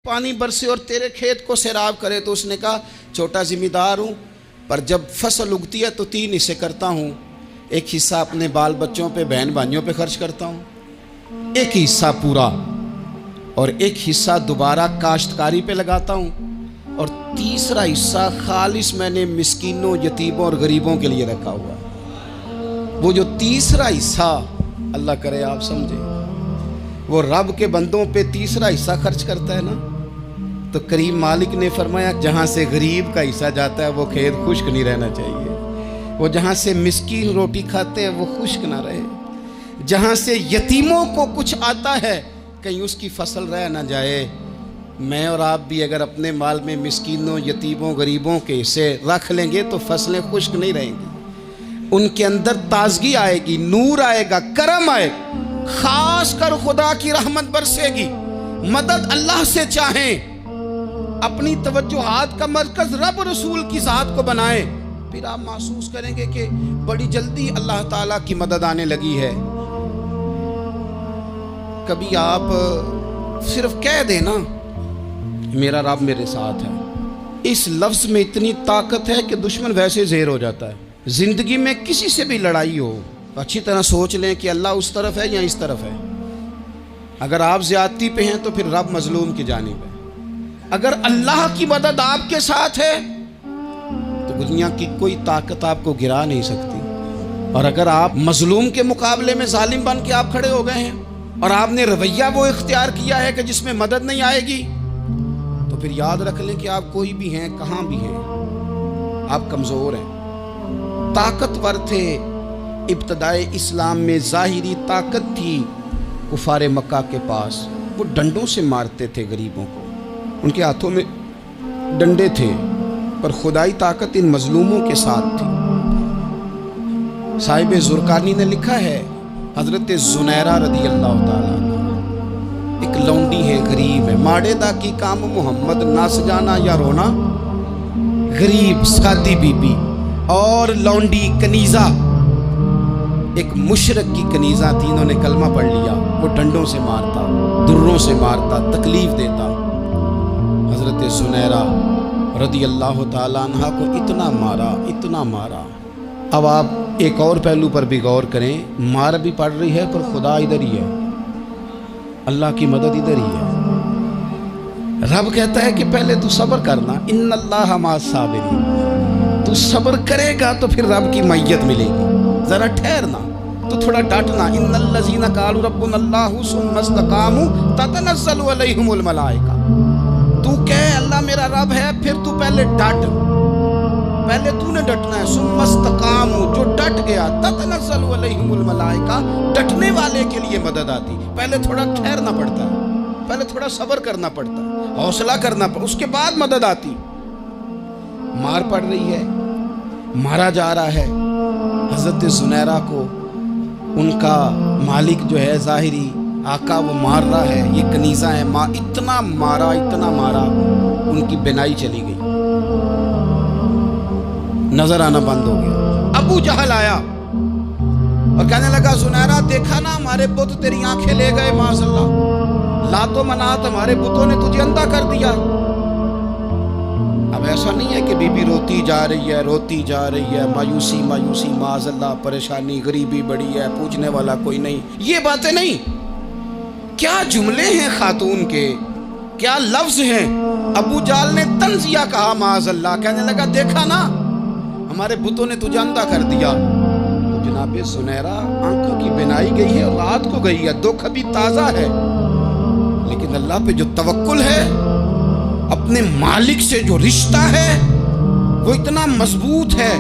پانی برسے اور تیرے کھیت کو سیراب کرے، تو اس نے کہا چھوٹا ذمہ دار ہوں، پر جب فصل اگتی ہے تو 3 حصے کرتا ہوں، ایک حصہ اپنے بال بچوں پہ، بہن بھائیوں پہ خرچ کرتا ہوں، ایک حصہ پورا، اور ایک حصہ دوبارہ کاشتکاری پہ لگاتا ہوں، اور تیسرا حصہ خالص میں نے مسکینوں، یتیموں اور غریبوں کے لیے رکھا ہوا ہے۔ وہ جو تیسرا حصہ، اللہ کرے آپ سمجھیں، وہ رب کے بندوں پہ تیسرا حصہ خرچ کرتا ہے نا، تو کریم مالک نے فرمایا جہاں سے غریب کا حصہ جاتا ہے وہ کھیت خشک نہیں رہنا چاہیے، وہ جہاں سے مسکین روٹی کھاتے ہیں وہ خشک نہ رہے، جہاں سے یتیموں کو کچھ آتا ہے کہیں اس کی فصل رہ نہ جائے۔ میں اور آپ بھی اگر اپنے مال میں مسکینوں، یتیموں، غریبوں کے حصے رکھ لیں گے تو فصلیں خشک نہیں رہیں گی، ان کے اندر تازگی آئے گی، نور آئے گا، کرم آئے گا، خاص کر خدا کی رحمت برسے گی، مدد اللہ سے چاہیں، اپنی توجہات کا مرکز رب رسول کی ذات کو بنائیں، پھر آپ محسوس کریں گے کہ بڑی جلدی اللہ تعالیٰ کی مدد آنے لگی ہے۔ کبھی آپ صرف کہہ دیں نا میرا رب میرے ساتھ ہے، اس لفظ میں اتنی طاقت ہے کہ دشمن ویسے زہر ہو جاتا ہے۔ زندگی میں کسی سے بھی لڑائی ہو، اچھی طرح سوچ لیں کہ اللہ اس طرف ہے یا اس طرف ہے۔ اگر آپ زیادتی پہ ہیں تو پھر رب مظلوم کی جانب ہے۔ اگر اللہ کی مدد آپ کے ساتھ ہے تو دنیا کی کوئی طاقت آپ کو گرا نہیں سکتی، اور اگر آپ مظلوم کے مقابلے میں ظالم بن کے آپ کھڑے ہو گئے ہیں اور آپ نے رویہ وہ اختیار کیا ہے کہ جس میں مدد نہیں آئے گی، تو پھر یاد رکھ لیں کہ آپ کوئی بھی ہیں، کہاں بھی ہیں، آپ کمزور ہیں۔ طاقتور تھے ابتدائے اسلام میں، ظاہری طاقت تھی کفار مکہ کے پاس، وہ ڈنڈوں سے مارتے تھے غریبوں کو، ان کے ہاتھوں میں ڈنڈے تھے، پر خدائی طاقت ان مظلوموں کے ساتھ تھی۔ صاحب زرقانی نے لکھا ہے، حضرت زنیرہ رضی اللہ تعالیٰ عنہ ایک لونڈی ہے، غریب ہے، ماڑے دا کی کام محمد نہ سجانا یا رونا، غریب سادی بی بی اور لونڈی کنیزہ، ایک مشرک کی کنیزہ تھی، انہوں نے کلمہ پڑھ لیا، وہ ڈنڈوں سے مارتا، دروں سے مارتا، تکلیف دیتا۔ حضرت زنیرہ رضی اللہ تعالیٰ عنہ کو اتنا مارا، اتنا مارا۔ اب آپ ایک اور پہلو پر بھی غور کریں، مار بھی پڑ رہی ہے پر خدا ادھر ہی ہے، اللہ کی مدد ادھر ہی ہے۔ رب کہتا ہے کہ پہلے تو صبر کرنا، ان اللہ مع الصابرین، تو صبر کرے گا تو پھر رب کی معیت ملے گی، ذرا ٹھہرنا، تو تھوڑا ڈٹنا۔ ان الذین قالوا ربنا اللہ ثم استقاموا تتنزل علیہم الملائکہ، تو کہے اللہ میرا رب ہے، پھر تو پہلے ڈٹ، پہلے تو نے ڈٹنا ہے۔ ثم استقاموا، جو ڈٹ گیا، تتنزل علیہم الملائکہ، ڈٹنے والے کے لیے مدد آتی، پہلے تھوڑا ٹھہرنا پڑتا ہے، پہلے تھوڑا صبر کرنا پڑتا ہے، حوصلہ کرنا پڑتا، اس کے بعد مدد آتی۔ مار پڑ رہی ہے، مارا جا رہا ہے حضرت زنیرہ کو، ان کا مالک جو ہے ظاہری آقا وہ مار رہا ہے، یہ کنیزہ ہے، اتنا مارا، اتنا مارا، ان کی بینائی چلی گئی، نظر آنا بند ہو گیا۔ ابو جہل آیا اور کہنے لگا زنیرہ دیکھا نا ہمارے بت تیری آنکھیں لے گئے، معاذ اللہ، لات و منات ہمارے بتوں نے تجھے اندھا کر دیا۔ اب ایسا نہیں ہے کہ بی بی روتی جا رہی ہے، روتی جا رہی ہے، مایوسی مایوسی، معاذ اللہ، پریشانی، غریبی بڑی ہے، پوچھنے والا کوئی نہیں، یہ باتیں نہیں۔ کیا جملے ہیں خاتون کے، کیا لفظ ہیں۔ ابو جہل نے تنزیہ کہا، معاذ اللہ، کہنے لگا دیکھا نا ہمارے بتوں نے تجھے اندھا کر دیا۔ تو جناب زنیرہ آنکھوں کی بینائی گئی ہے، رات کو گئی ہے، دکھ ابھی تازہ ہے، لیکن اللہ پہ جو توکل ہے، اپنے مالک سے جو رشتہ ہے وہ اتنا مضبوط ہے،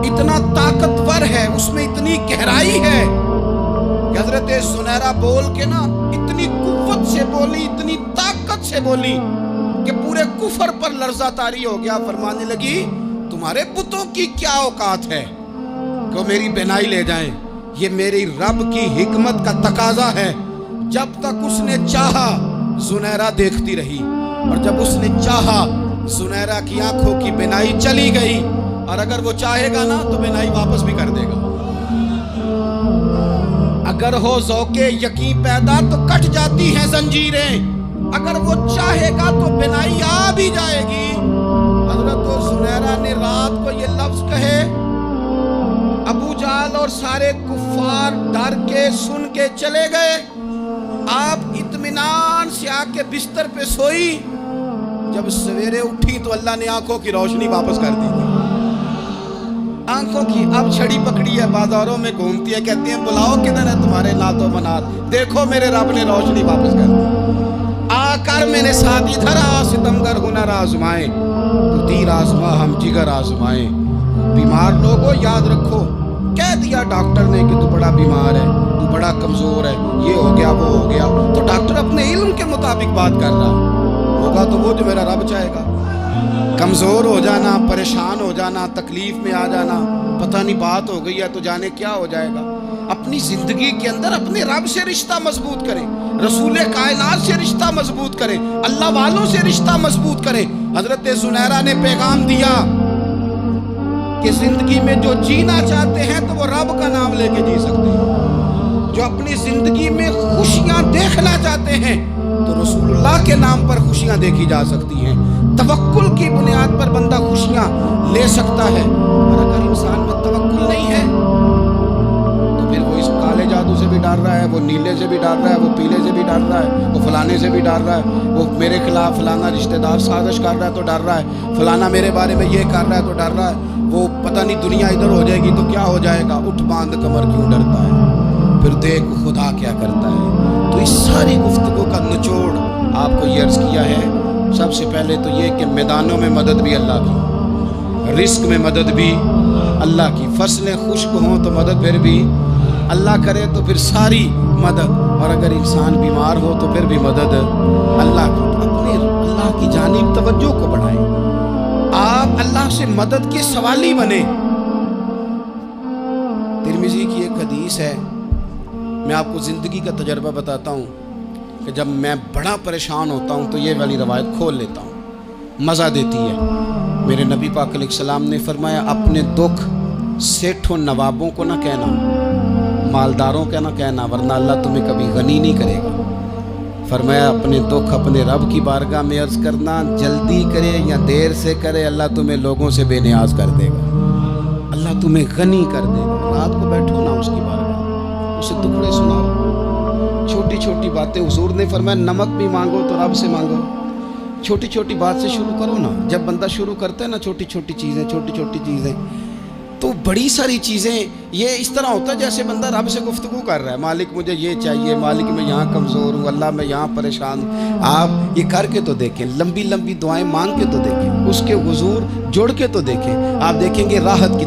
اتنا طاقتور ہے، اس میں اتنی گہرائی ہے کہ حضرت زنیرہ بول کے نا اتنی قوت سے بولی، اتنی طاقت سے بولی کہ پورے کفر پر لرزہ طاری ہو گیا۔ فرمانے لگی تمہارے بتوں کی کیا اوقات ہے کہ وہ میری بینائی لے جائیں، یہ میری رب کی حکمت کا تقاضا ہے۔ جب تک اس نے چاہا زنیرہ دیکھتی رہی، اور جب اس نے چاہا زنیرہ کی آنکھوں کی بینائی چلی گئی، اور اگر وہ چاہے گا نا تو بینائی واپس بھی کر دے گا۔ اگر ہو ذوق یقین پیدا تو کٹ جاتی ہیں زنجیریں، اگر وہ چاہے گا تو دی جائے گی۔ حضرت زنیرہ نے رات کو یہ لفظ کہے، ابو جہل اور سارے کفار ڈر کے سن کے چلے گئے۔ آپ اطمینان سے آ کے بستر پہ سوئی۔ جب سویرے اٹھی تو اللہ نے آنکھوں کی روشنی واپس کر دی۔ آنکھوں کی اب چھڑی پکڑی ہے، بازاروں میں گھومتی ہے، کہتی ہیں بلاؤ کدھر ہے تمہارے نات و منات، دیکھو میرے رب نے روشنی واپس کر دی۔ آ کر میرے ساتھ ادھر آ، ستمگر ہنر آزمائیں، تو تیر آزما ہم جگر آزمائیں۔ بیمار لوگوں یاد رکھو، کہہ دیا ڈاکٹر نے کہ تو بڑا بیمار ہے، تو بڑا کمزور ہے، یہ ہو گیا وہ ہو گیا، تو ڈاکٹر اپنے علم کے مطابق بات کر رہا ہوگا تو وہ جو میرا رب چاہے گا۔ کمزور ہو جانا، پریشان ہو جانا، تکلیف میں آ جانا، پتہ نہیں بات ہو گئی ہے تو جانے کیا ہو جائے گا۔ اپنی زندگی کے اندر اپنے رب سے رشتہ مضبوط کریں، رسول کائنات سے رشتہ مضبوط کریں، اللہ والوں سے رشتہ مضبوط کریں۔ حضرت زنیرہ نے پیغام دیا کہ زندگی میں جو جینا چاہتے ہیں تو وہ رب کا نام لے کے جی سکتے ہیں، جو اپنی زندگی میں خوشیاں دیکھنا چاہتے ہیں تو رسول اللہ کے نام پر خوشیاں دیکھی جا سکتی ہیں۔ توکل کی بنیاد پر بندہ خوشیاں لے سکتا ہے، اور اگر انسان میں توکل نہیں ہے تو پھر وہ اس کالے جادو سے بھی ڈر رہا ہے، وہ نیلے سے بھی ڈر رہا ہے، وہ پیلے سے بھی ڈر رہا ہے، وہ فلانے سے بھی ڈر رہا ہے، وہ میرے خلاف فلانا رشتہ دار سازش کر رہا ہے تو ڈر رہا ہے، فلانا میرے بارے میں یہ کر رہا ہے تو ڈر رہا ہے، وہ پتہ نہیں دنیا ادھر ہو جائے گی تو کیا ہو جائے گا، اٹھ باندھ کمر کیوں ڈرتا ہے، پھر دیکھ خدا کیا کرتا ہے۔ تو اس ساری گفتگو کا نچوڑ آپ کو یہ عرض کیا ہے، سب سے پہلے تو یہ کہ میدانوں میں مدد بھی اللہ کی، رزق میں مدد بھی اللہ کی، فصلیں خشک ہوں تو مدد پھر بھی اللہ کرے، تو پھر ساری مدد، اور اگر انسان بیمار ہو تو پھر بھی مدد اللہ کی۔ اپنے اللہ کی جانب توجہ کو بڑھائیں، آپ اللہ سے مدد کے سوالی بنیں۔ ترمذی کی ایک حدیث ہے، میں آپ کو زندگی کا تجربہ بتاتا ہوں کہ جب میں بڑا پریشان ہوتا ہوں تو یہ والی روایت کھول لیتا ہوں، مزہ دیتی ہے۔ میرے نبی پاک علیہ السلام نے فرمایا، اپنے دکھ سیٹھوں نوابوں کو نہ کہنا، مالداروں کا نہ کہنا، ورنہ اللہ تمہیں کبھی غنی نہیں کرے گا۔ فرمایا اپنے دکھ اپنے رب کی بارگاہ میں عرض کرنا، جلدی کرے یا دیر سے کرے اللہ تمہیں لوگوں سے بے نیاز کر دے گا، اللہ تمہیں غنی کر دے گا۔ رات کو بیٹھو نا اس کی بارگاہ، اسے ٹکڑے سناؤ، چھوٹی چھوٹی باتیں۔ حضور نے فرمایا نمک بھی مانگو تو رب سے مانگو، چھوٹی چھوٹی بات سے شروع کرو نا۔ جب بندہ شروع کرتا ہے نا چھوٹی چھوٹی چیزیں تو بڑی ساری چیزیں، یہ اس طرح ہوتا ہے جیسے بندہ رب سے گفتگو کر رہا ہے، مالک مجھے یہ چاہیے، مالک میں یہاں کمزور ہوں، اللہ میں یہاں پریشان ہوں۔ آپ یہ کر کے تو دیکھیں، لمبی لمبی دعائیں مانگ کے تو دیکھیں، اس کے حضور جڑ کے تو دیکھیں، آپ دیکھیں گے راحت کی